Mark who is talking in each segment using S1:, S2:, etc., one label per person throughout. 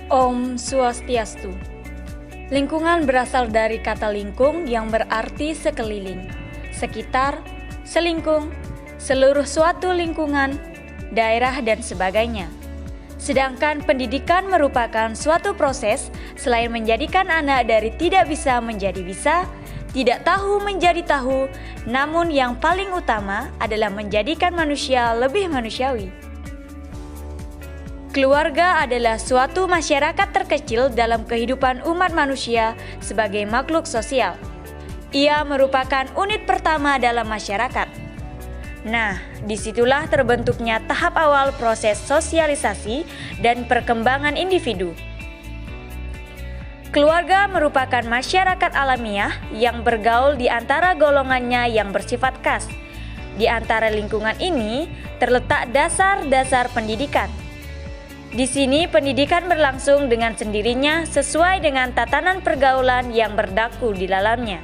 S1: Om Swastiastu. Lingkungan berasal dari kata lingkung yang berarti sekeliling, sekitar, selingkung, seluruh suatu lingkungan, daerah dan sebagainya. Sedangkan pendidikan merupakan suatu proses selain menjadikan anak dari tidak bisa menjadi bisa, tidak tahu menjadi tahu, namun yang paling utama adalah menjadikan manusia lebih manusiawi. Keluarga adalah suatu masyarakat terkecil dalam kehidupan umat manusia sebagai makhluk sosial. Ia merupakan unit pertama dalam masyarakat. Nah, disitulah terbentuknya tahap awal proses sosialisasi dan perkembangan individu. Keluarga merupakan masyarakat alamiah yang bergaul di antara golongannya yang bersifat khas. Di antara lingkungan ini terletak dasar-dasar pendidikan. Di sini pendidikan berlangsung dengan sendirinya sesuai dengan tatanan pergaulan yang berdaku di dalamnya.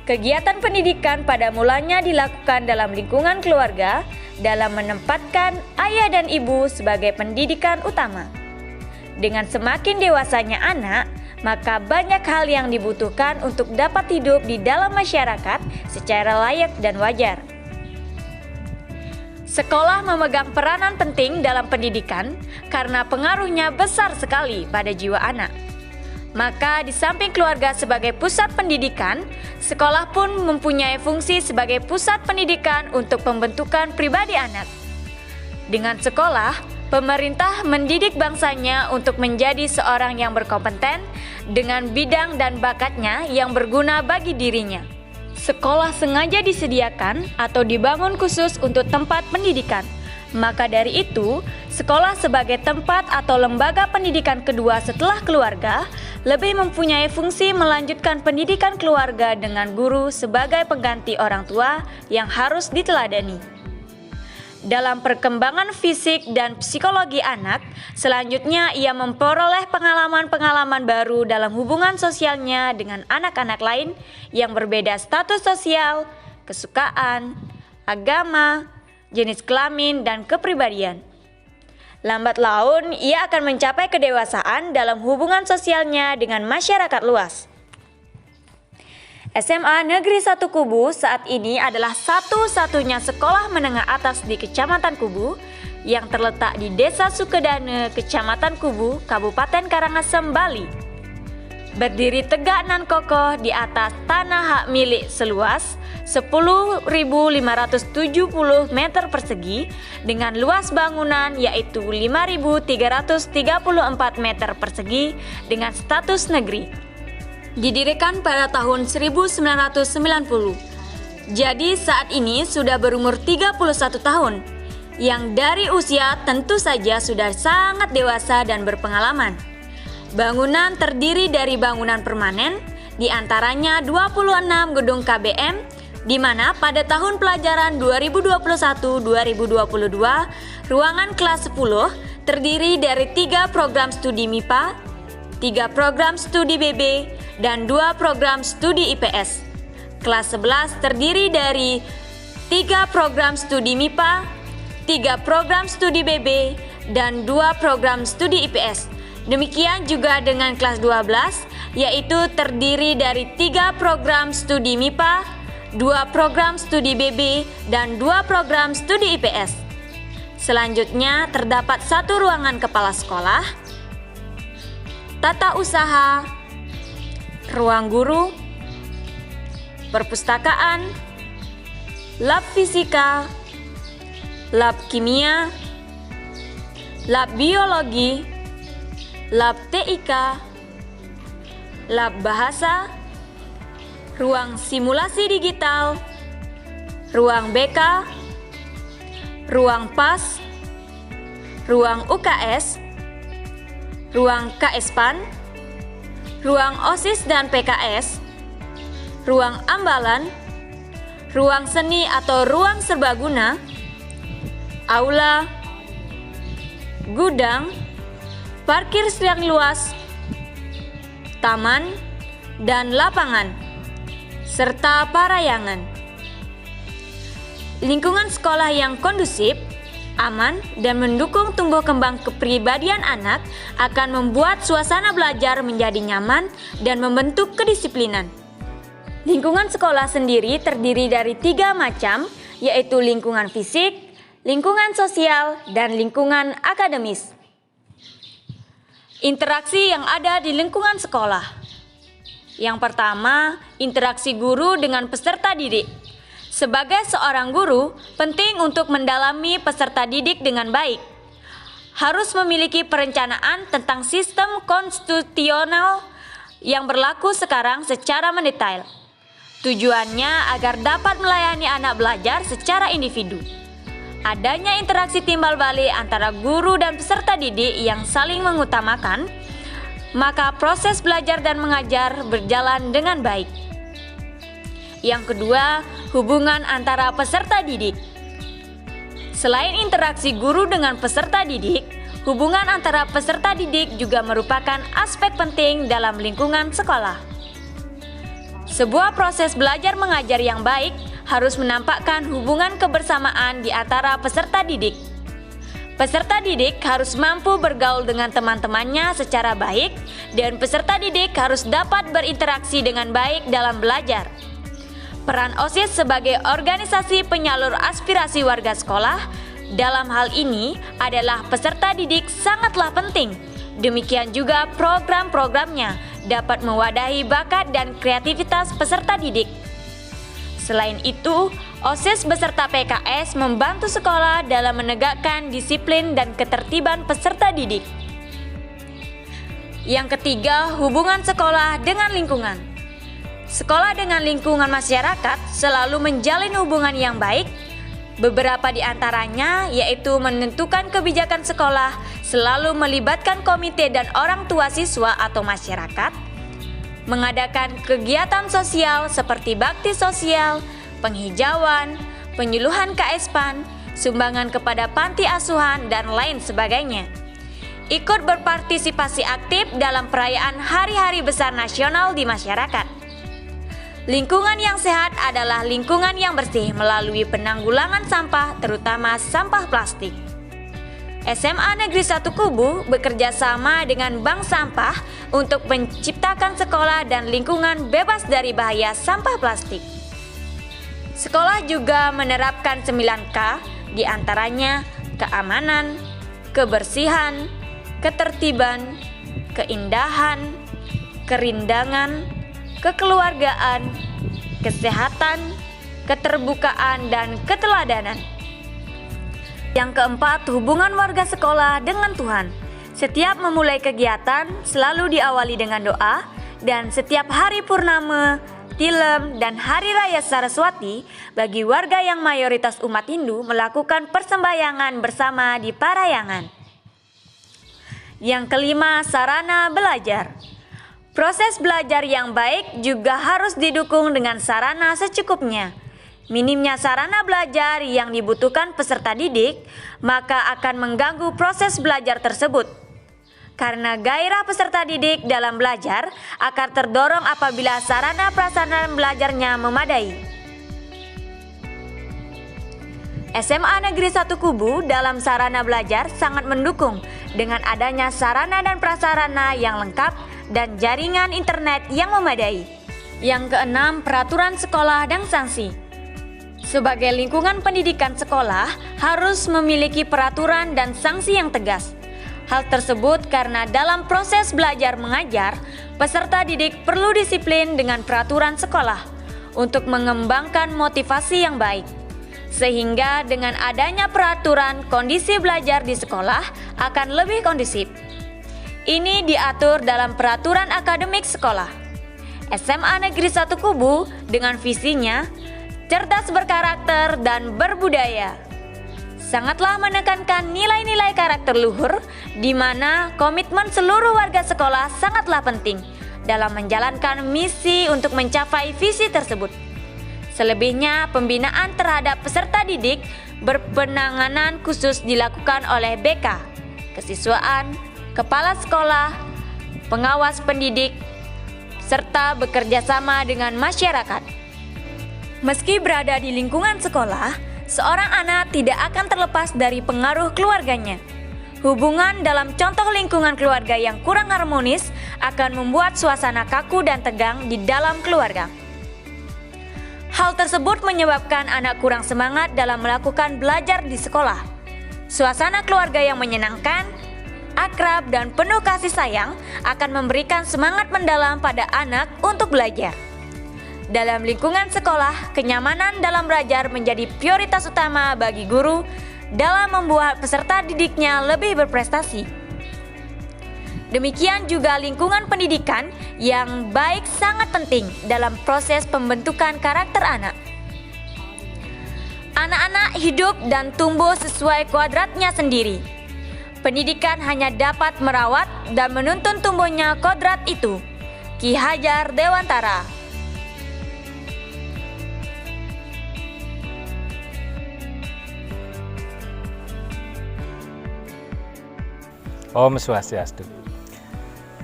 S1: Kegiatan pendidikan pada mulanya dilakukan dalam lingkungan keluarga dalam menempatkan ayah dan ibu sebagai pendidikan utama. Dengan semakin dewasanya anak, maka banyak hal yang dibutuhkan untuk dapat hidup di dalam masyarakat secara layak dan wajar. Sekolah memegang peranan penting dalam pendidikan karena pengaruhnya besar sekali pada jiwa anak. Maka di samping keluarga sebagai pusat pendidikan, sekolah pun mempunyai fungsi sebagai pusat pendidikan untuk pembentukan pribadi anak. Dengan sekolah, pemerintah mendidik bangsanya untuk menjadi seorang yang berkompeten dengan bidang dan bakatnya yang berguna bagi dirinya. Sekolah sengaja disediakan atau dibangun khusus untuk tempat pendidikan. Maka dari itu, sekolah sebagai tempat atau lembaga pendidikan kedua setelah keluarga lebih mempunyai fungsi melanjutkan pendidikan keluarga dengan guru sebagai pengganti orang tua yang harus diteladani. Dalam perkembangan fisik dan psikologi anak, selanjutnya ia memperoleh pengalaman-pengalaman baru dalam hubungan sosialnya dengan anak-anak lain yang berbeda status sosial, kesukaan, agama, jenis kelamin, dan kepribadian. Lambat laun, ia akan mencapai kedewasaan dalam hubungan sosialnya dengan masyarakat luas. SMA Negeri 1 Kubu saat ini adalah satu-satunya sekolah menengah atas di Kecamatan Kubu yang terletak di Desa Sukedane, Kecamatan Kubu, Kabupaten Karangasem, Bali. Berdiri tegak nan kokoh di atas tanah hak milik seluas 10.570 meter persegi dengan luas bangunan yaitu 5.334 meter persegi dengan status negeri. Didirikan pada tahun 1990. Jadi saat ini sudah berumur 31 tahun, yang dari usia tentu saja sudah sangat dewasa dan berpengalaman. Bangunan terdiri dari bangunan permanen, di antaranya 26 gedung KBM, di mana pada tahun pelajaran 2021-2022, ruangan kelas 10 terdiri dari 3 program studi MIPA, 3 program studi BB, dan 2 program studi IPS. Kelas 11 terdiri dari 3 program studi MIPA, 3 program studi BB, dan 2 program studi IPS. Demikian juga dengan kelas 12, yaitu terdiri dari 3 program studi MIPA, 2 program studi BB, dan 2 program studi IPS. Selanjutnya terdapat 1 ruangan kepala sekolah, tata usaha, ruang guru, perpustakaan, lab fisika, lab kimia, lab biologi, lab TIK, lab bahasa, ruang simulasi digital, ruang BK, ruang PAS, ruang UKS, ruang KSPAN, ruang OSIS dan PKS, ruang ambalan, ruang seni atau ruang serbaguna, aula, gudang, parkir yang luas, taman, dan lapangan, serta parayangan. Lingkungan sekolah yang kondusif aman, dan mendukung tumbuh kembang kepribadian anak akan membuat suasana belajar menjadi nyaman dan membentuk kedisiplinan. Lingkungan sekolah sendiri terdiri dari 3 macam, yaitu lingkungan fisik, lingkungan sosial, dan lingkungan akademis. Interaksi yang ada di lingkungan sekolah. Yang pertama, interaksi guru dengan peserta didik. Sebagai seorang guru, penting untuk mendalami peserta didik dengan baik. Harus memiliki perencanaan tentang sistem konstitusional yang berlaku sekarang secara mendetail. Tujuannya agar dapat melayani anak belajar secara individu. Adanya interaksi timbal balik antara guru dan peserta didik yang saling mengutamakan, maka proses belajar dan mengajar berjalan dengan baik. Yang kedua, hubungan antara peserta didik. Selain interaksi guru dengan peserta didik, hubungan antara peserta didik juga merupakan aspek penting dalam lingkungan sekolah. Sebuah proses belajar mengajar yang baik harus menampakkan hubungan kebersamaan di antara peserta didik. Peserta didik harus mampu bergaul dengan teman-temannya secara baik, dan peserta didik harus dapat berinteraksi dengan baik dalam belajar. Peran OSIS sebagai organisasi penyalur aspirasi warga sekolah dalam hal ini adalah peserta didik sangatlah penting. Demikian juga program-programnya dapat mewadahi bakat dan kreativitas peserta didik. Selain itu, OSIS beserta PKS membantu sekolah dalam menegakkan disiplin dan ketertiban peserta didik. Yang ketiga, hubungan sekolah dengan lingkungan. Sekolah dengan lingkungan masyarakat selalu menjalin hubungan yang baik. Beberapa di antaranya yaitu menentukan kebijakan sekolah, selalu melibatkan komite dan orang tua siswa atau masyarakat, mengadakan kegiatan sosial seperti bakti sosial, penghijauan, penyuluhan KSPAN, sumbangan kepada panti asuhan, dan lain sebagainya. Ikut berpartisipasi aktif dalam perayaan hari-hari besar nasional di masyarakat. Lingkungan yang sehat adalah lingkungan yang bersih melalui penanggulangan sampah, terutama sampah plastik. SMA Negeri 1 Kubu bekerja sama dengan Bank Sampah untuk menciptakan sekolah dan lingkungan bebas dari bahaya sampah plastik. Sekolah juga menerapkan 9K, diantaranya keamanan, kebersihan, ketertiban, keindahan, kerindangan, kekeluargaan, kesehatan, keterbukaan, dan keteladanan. Yang keempat, hubungan warga sekolah dengan Tuhan. Setiap memulai kegiatan selalu diawali dengan doa, dan setiap hari purnama, tilem, dan hari raya Saraswati bagi warga yang mayoritas umat Hindu melakukan persembahyangan bersama di Parayangan. Yang kelima, sarana belajar. Proses belajar yang baik juga harus didukung dengan sarana secukupnya. Minimnya sarana belajar yang dibutuhkan peserta didik, maka akan mengganggu proses belajar tersebut. Karena gairah peserta didik dalam belajar akan terdorong apabila sarana prasarana belajarnya memadai. SMA Negeri 1 Kubu dalam sarana belajar sangat mendukung dengan adanya sarana dan prasarana yang lengkap dan jaringan internet yang memadai. Yang keenam, peraturan sekolah dan sanksi. Sebagai lingkungan pendidikan sekolah harus memiliki peraturan dan sanksi yang tegas. Hal tersebut karena dalam proses belajar mengajar, peserta didik perlu disiplin dengan peraturan sekolah untuk mengembangkan motivasi yang baik. Sehingga dengan adanya peraturan, kondisi belajar di sekolah akan lebih kondusif. Ini diatur dalam peraturan akademik sekolah. SMA Negeri 1 Kubu dengan visinya cerdas berkarakter dan berbudaya sangatlah menekankan nilai-nilai karakter luhur, di mana komitmen seluruh warga sekolah sangatlah penting dalam menjalankan misi untuk mencapai visi tersebut. Selebihnya, pembinaan terhadap peserta didik berpenanganan khusus dilakukan oleh BK, kesiswaan, kepala sekolah, pengawas pendidik, serta bekerja sama dengan masyarakat. Meski berada di lingkungan sekolah, seorang anak tidak akan terlepas dari pengaruh keluarganya. Hubungan dalam contoh lingkungan keluarga yang kurang harmonis akan membuat suasana kaku dan tegang di dalam keluarga. Hal tersebut menyebabkan anak kurang semangat dalam melakukan belajar di sekolah. Suasana keluarga yang menyenangkan, akrab, dan penuh kasih sayang akan memberikan semangat mendalam pada anak untuk belajar. Dalam lingkungan sekolah, kenyamanan dalam belajar menjadi prioritas utama bagi guru dalam membuat peserta didiknya lebih berprestasi. Demikian juga lingkungan pendidikan yang baik sangat penting dalam proses pembentukan karakter anak. Anak-anak hidup dan tumbuh sesuai kodratnya sendiri. Pendidikan hanya dapat merawat dan menuntun tumbuhnya kodrat itu. Ki Hajar Dewantara.
S2: Om Swastiastu.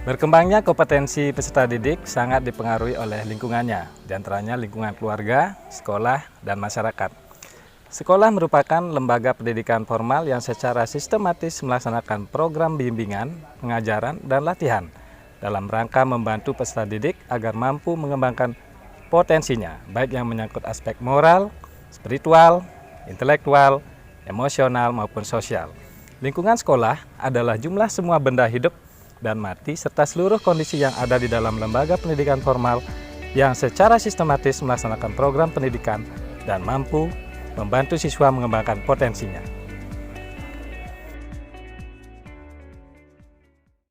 S2: Berkembangnya kompetensi peserta didik sangat dipengaruhi oleh lingkungannya, di antaranya lingkungan keluarga, sekolah, dan masyarakat. Sekolah merupakan lembaga pendidikan formal yang secara sistematis melaksanakan program bimbingan, pengajaran, dan latihan dalam rangka membantu peserta didik agar mampu mengembangkan potensinya, baik yang menyangkut aspek moral, spiritual, intelektual, emosional, maupun sosial. Lingkungan sekolah adalah jumlah semua benda hidup dan mati serta seluruh kondisi yang ada di dalam lembaga pendidikan formal yang secara sistematis melaksanakan program pendidikan dan mampu membantu siswa mengembangkan potensinya.